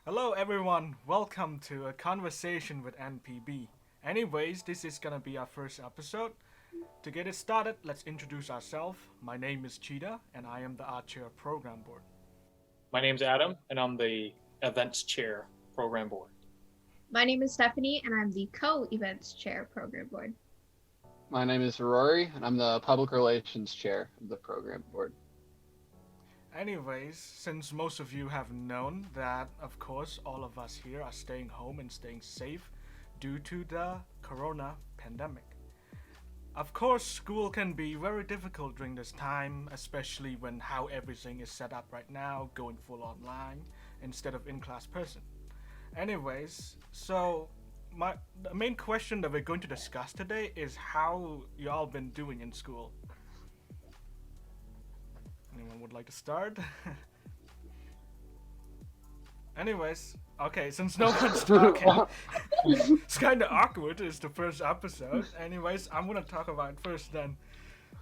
Hello, everyone. Welcome to a conversation with NPB. Anyways, this is gonna be our first episode. To get it started, let's introduce ourselves. My name is Cheetah, and I am the art chair program board. My name's Adam, and I'm the events chair program board. My name is Stephanie, and I'm the co-events chair program board. My name is Rory, and I'm the Public Relations Chair of the Program Board. Anyways, since most of you have known that, of course, all of us here are staying home and staying safe due to the corona pandemic. Of course, school can be very difficult during this time, especially when how everything is set up right now, going full online instead of in-class person. Anyways, so the main question that we're going to discuss today is how y'all been doing in school. Anyone would like to start? Anyways, okay, since no one's talking, it's kind of awkward. It's the first episode. Anyways, I'm gonna talk about it first then.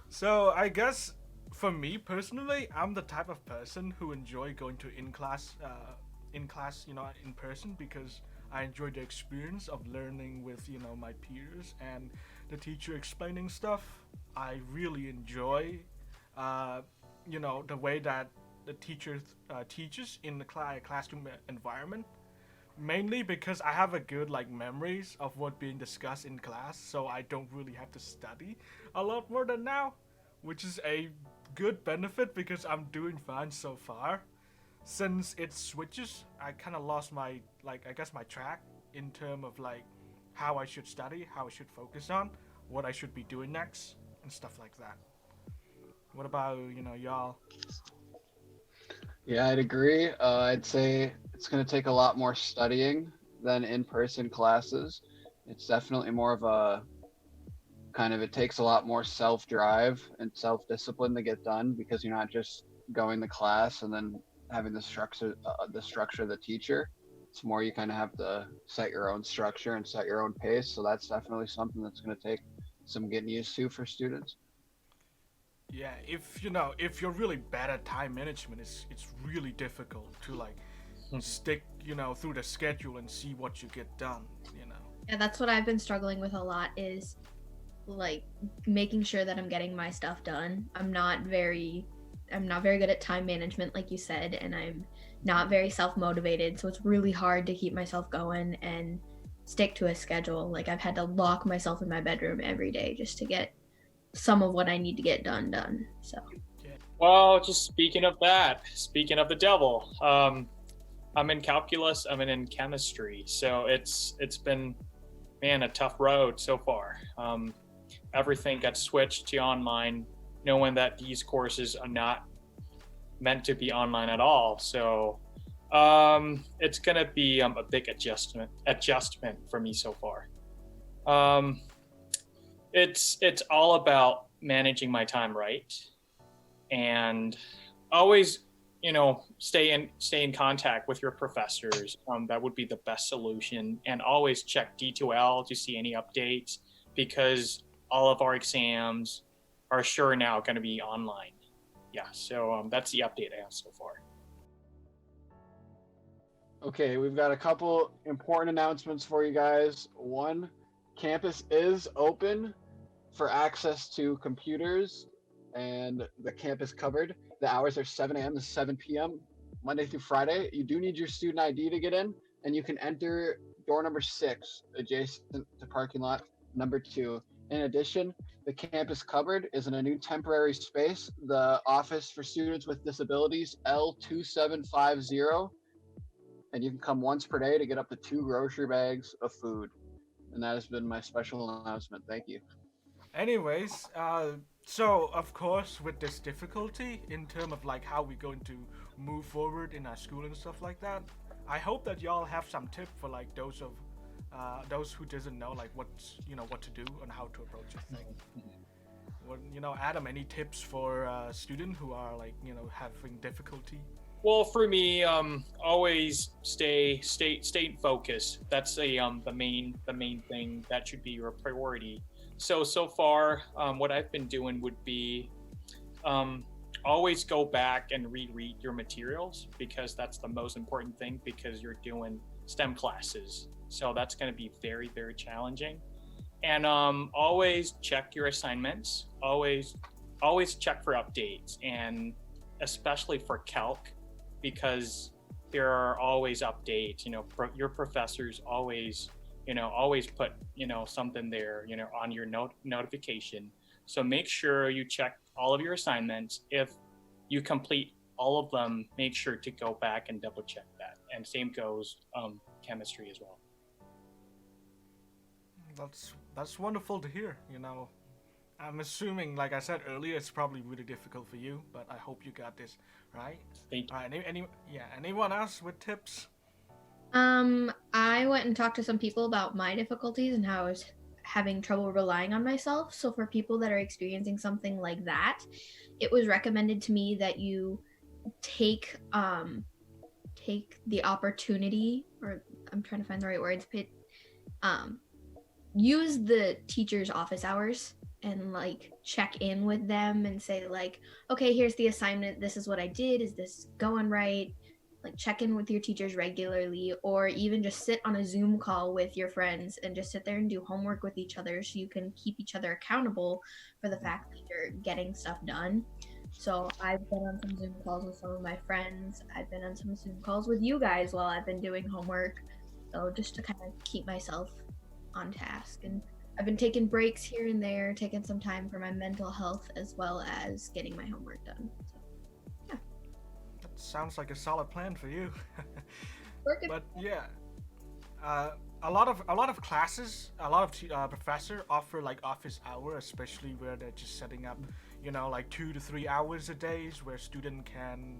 So I guess for me personally, I'm the type of person who enjoy going to in class, in person because I enjoy the experience of learning with my peers and the teacher explaining stuff. I really enjoy, the way that the teacher teaches in the classroom environment. Mainly because I have a good memories of what being discussed in class, so I don't really have to study a lot more than now, which is a good benefit because I'm doing fine so far. Since it switches, I kind of lost my my track in term of how I should study, how I should focus on, what I should be doing next, and stuff like that. What about y'all? Yeah, I'd agree. I'd say it's going to take a lot more studying than in-person classes. It's definitely more of a it takes a lot more self-drive and self-discipline to get done because you're not just going to class and then having the structure of the teacher. It's more you kind of have to set your own structure and set your own pace. So that's definitely something that's going to take some getting used to for students. Yeah, if you're really bad at time management, it's really difficult to stick through the schedule and see what you get done. Yeah, that's what I've been struggling with a lot is making sure that I'm getting my stuff done. I'm not very good at time management, like you said, and I'm not very self-motivated, so it's really hard to keep myself going and stick to a schedule. Like I've had to lock myself in my bedroom every day just to get some of what I need to get done. So Well, just speaking of speaking of the devil, I'm in calculus, I'm in chemistry, so it's been, man, a tough road so far. Everything got switched to online, knowing that these courses are not meant to be online at all. So it's gonna be a big adjustment for me so far. It's all about managing my time right, and always stay in contact with your professors. That would be the best solution, and always check D2L to see any updates because all of our exams are sure now going to be online. Yeah, so that's the update I have so far. Okay, we've got a couple important announcements for you guys. One, campus is open for access to computers and the campus covered. The hours are 7 a.m. to 7 p.m. Monday through Friday. You do need your student ID to get in, and you can enter door number 6 adjacent to parking lot number 2. In addition, the campus cupboard is in a new temporary space, the Office for Students with Disabilities, L2750, and you can come once per day to get up to 2 grocery bags of food. And that has been my special announcement. Thank you. Anyways, so of course with this difficulty in terms of how we're going to move forward in our school and stuff like that, I hope that y'all have some tip for those who doesn't know what to do and how to approach a thing. What Adam, any tips for students who are having difficulty? Well, for me, always stay focused. That's the main thing that should be your priority. So far, what I've been doing would be always go back and reread your materials, because that's the most important thing, because you're doing STEM classes. So that's going to be very, very challenging. And always check your assignments. Always check for updates, and especially for calc, because there are always updates. Your professors always put something there on your notification. So make sure you check all of your assignments. If you complete all of them, make sure to go back and double check that. And same goes chemistry as well. That's wonderful to hear. I'm assuming, like I said earlier, it's probably really difficult for you, but I hope you got this, right? Thank you. All right, anyone else with tips? I went and talked to some people about my difficulties and how I was having trouble relying on myself. So for people that are experiencing something like that, it was recommended to me that you take the opportunity, or I'm trying to find the right words, but use the teacher's office hours and like check in with them and say like, okay, here's the assignment, this is what I did, is this going right? Like check in with your teachers regularly, or even just sit on a Zoom call with your friends and just sit there and do homework with each other, so you can keep each other accountable for the fact that you're getting stuff done. So I've been on some Zoom calls with some of my friends. I've been on some Zoom calls with you guys while I've been doing homework. So just to kind of keep myself on task. And I've been taking breaks here and there, taking some time for my mental health as well as getting my homework done. So, yeah. That sounds like a solid plan for you. Working. But yeah, a lot of classes, a lot of professors offer like office hour, especially where they're just setting up, like 2 to 3 hours a day, where student can,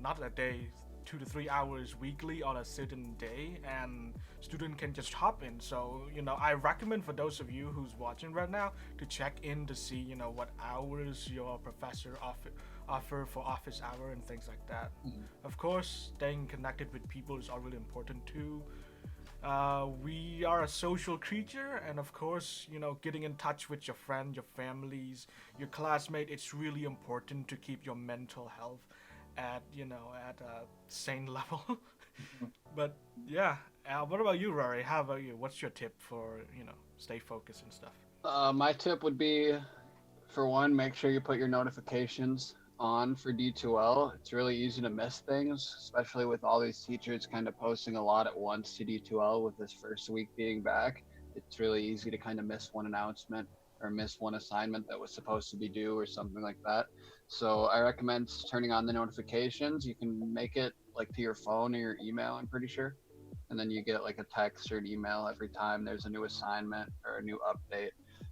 not a day, 2 to 3 hours weekly on a certain day, and student can just hop in. So I recommend for those of you who's watching right now to check in to see what hours your professor offer for office hour and things like that. Of course, staying connected with people is all really important too. We are a social creature, and of course, getting in touch with your friends, your families, your classmates, it's really important to keep your mental health at a sane level. But yeah, what about you, Rory? How about you? What's your tip for stay focused and stuff? My tip would be, for one, make sure you put your notifications on for D2L. It's really easy to miss things, especially with all these teachers kind of posting a lot at once to D2L with this first week being back. It's really easy to kind of miss one announcement or miss one assignment that was supposed to be due or something like that. So I recommend turning on the notifications. You can make it like to your phone or your email, I'm pretty sure. And then you get like a text or an email every time there's a new assignment or a new update.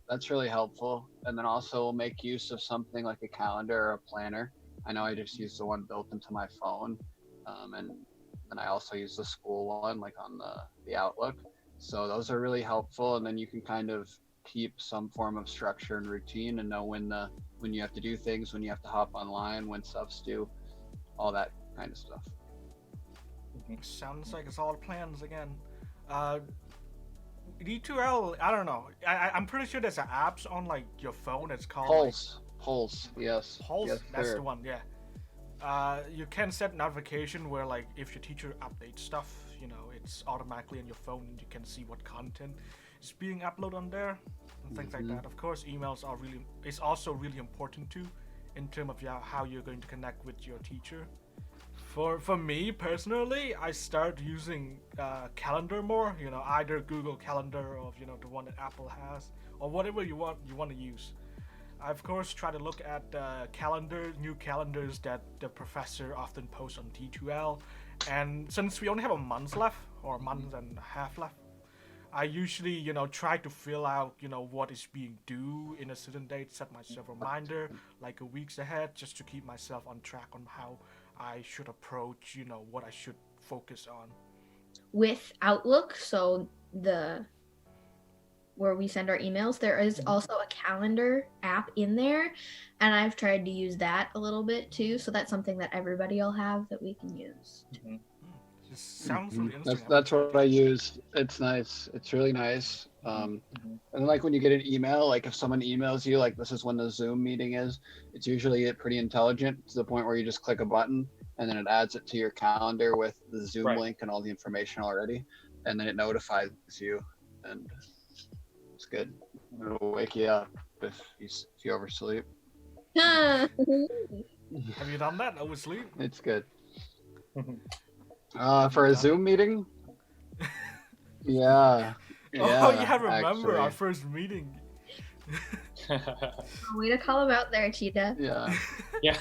That's really helpful. And then also make use of something like a calendar or a planner. I know I just use the one built into my phone. And then I also use the school one, like on the Outlook. So those are really helpful. And then you can kind of keep some form of structure and routine and know when you have to do things, when you have to hop online, when stuff's due, all that kind of stuff. Sounds like it's all plans again. D2L, I don't know. I'm pretty sure there's an apps on like your phone. It's called Pulse, yes. Pulse, yes, that's sir. the one, yeah. You can set notification where like if your teacher updates stuff, it's automatically on your phone and you can see what content is being uploaded on there and things like that. Of course, emails is also really important too, in terms of how you're going to connect with your teacher. For me personally, I start using calendar more. Either Google Calendar or the one that Apple has, or whatever you want to use. I of course try to look at new calendars that the professor often posts on D2L, and since we only have a month left or a month and a half left, I usually try to fill out what is being due in a certain date, set myself a reminder like a weeks ahead, just to keep myself on track on how I should approach what I should focus on. With Outlook, so where we send our emails, there is also a calendar app in there, and I've tried to use that a little bit too, so that's something that everybody will have that we can use. This sounds really interesting. That's what I use. It's nice. It's really nice. And like when you get an email, like if someone emails you, like this is when the Zoom meeting is, it's usually pretty intelligent to the point where you just click a button and then it adds it to your calendar with the Zoom Right. link and all the information already, and then it notifies you, and it's good. It'll wake you up if you oversleep. Have you done that? Oversleep? It's good. For a Zoom meeting? Yeah. Oh yeah, remember actually. our first meeting. Way to call him out there, Cheetah. Yeah. Yeah.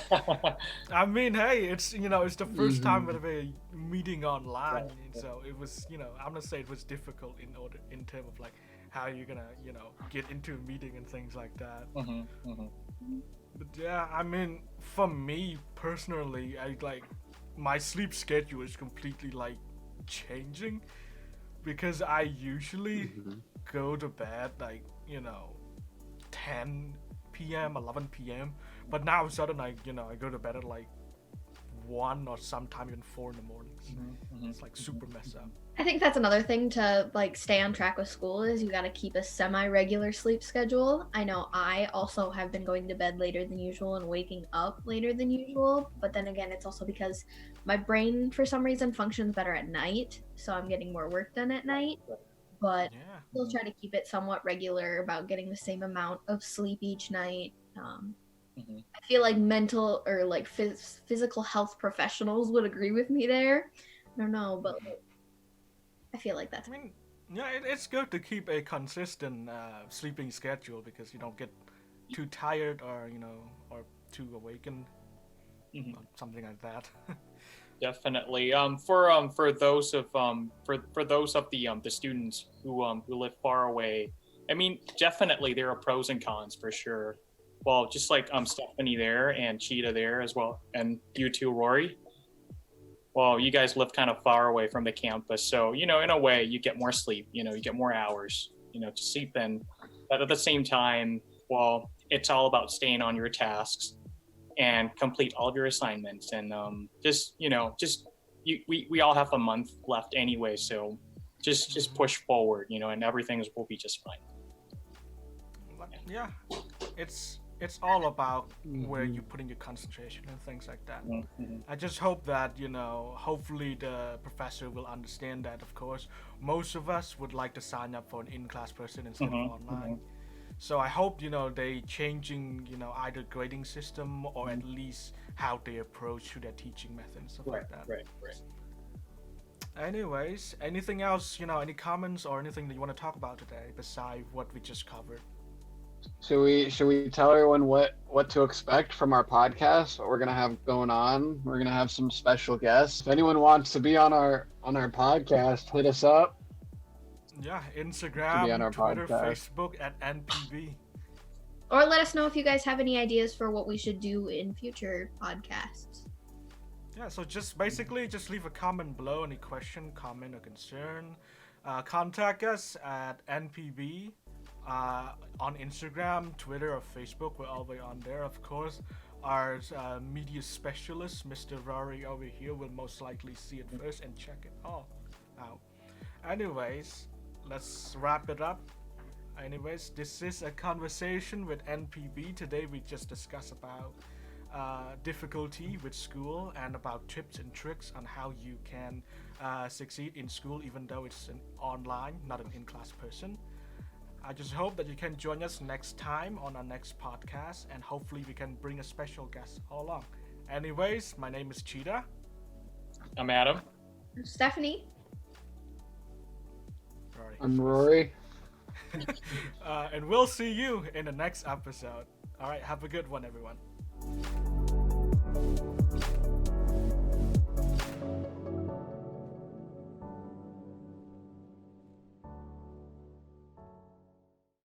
I mean, hey, it's the first time that we're meeting online, Right. and so it was I'm gonna say it was difficult in terms of like how you're gonna get into a meeting and things like that. But yeah, I mean, for me personally, I like my sleep schedule is completely like changing because I usually go to bed like 10 p.m. 11 p.m. but now suddenly I go to bed at like 1 or sometime even 4 in the mornings. It's like super messed up. I think that's another thing to like stay on track with school is you got to keep a semi-regular sleep schedule. I know I also have been going to bed later than usual and waking up later than usual, but then again it's also because my brain for some reason functions better at night, so I'm getting more work done at night. But Yeah. still try to keep it somewhat regular about getting the same amount of sleep each night. I feel like mental or like physical health professionals would agree with me there. I don't know, but I feel like that's. I mean, yeah, it's good to keep a consistent sleeping schedule because you don't get too tired or or too awakened, or something like that. Definitely. For those of the students who live far away, I mean, definitely there are pros and cons for sure. Well, just like Stephanie there and Cheetah there as well, and you too, Rory. Well, you guys live kind of far away from the campus, so in a way you get more sleep. You get more hours, to sleep in. But at the same time, well, it's all about staying on your tasks and complete all of your assignments, and we all have a month left anyway, so just push forward, and everything will be just fine. Yeah, it's all about where you're putting your concentration and things like that. I just hope that hopefully the professor will understand that. Of course, most of us would like to sign up for an in-class person instead of online. So I hope they changing either grading system or at least how they approach to their teaching method and stuff like that. Right. Anyways, anything else, any comments or anything that you want to talk about today besides what we just covered? Should we tell everyone what to expect from our podcast? What we're gonna have going on? We're gonna have some special guests. If anyone wants to be on our podcast, hit us up. Yeah, Instagram, Twitter, podcast. Facebook at NPB. Or let us know if you guys have any ideas for what we should do in future podcasts. Yeah, so just basically just leave a comment below, any question, comment, or concern. Contact us at NPB on Instagram, Twitter, or Facebook. We're all the way on there, of course. Our media specialist, Mr. Rory over here, will most likely see it first and check it all out. Anyways, let's wrap it up. Anyways, this is a conversation with NPB. Today we just discussed about difficulty with school and about tips and tricks on how you can succeed in school even though it's an online, not an in-class person. I just hope that you can join us next time on our next podcast, and hopefully we can bring a special guest all along. Anyways, my name is Cheetah. I'm Adam. Stephanie. I'm Rory. And we'll see you in the next episode. All right, have a good one, everyone.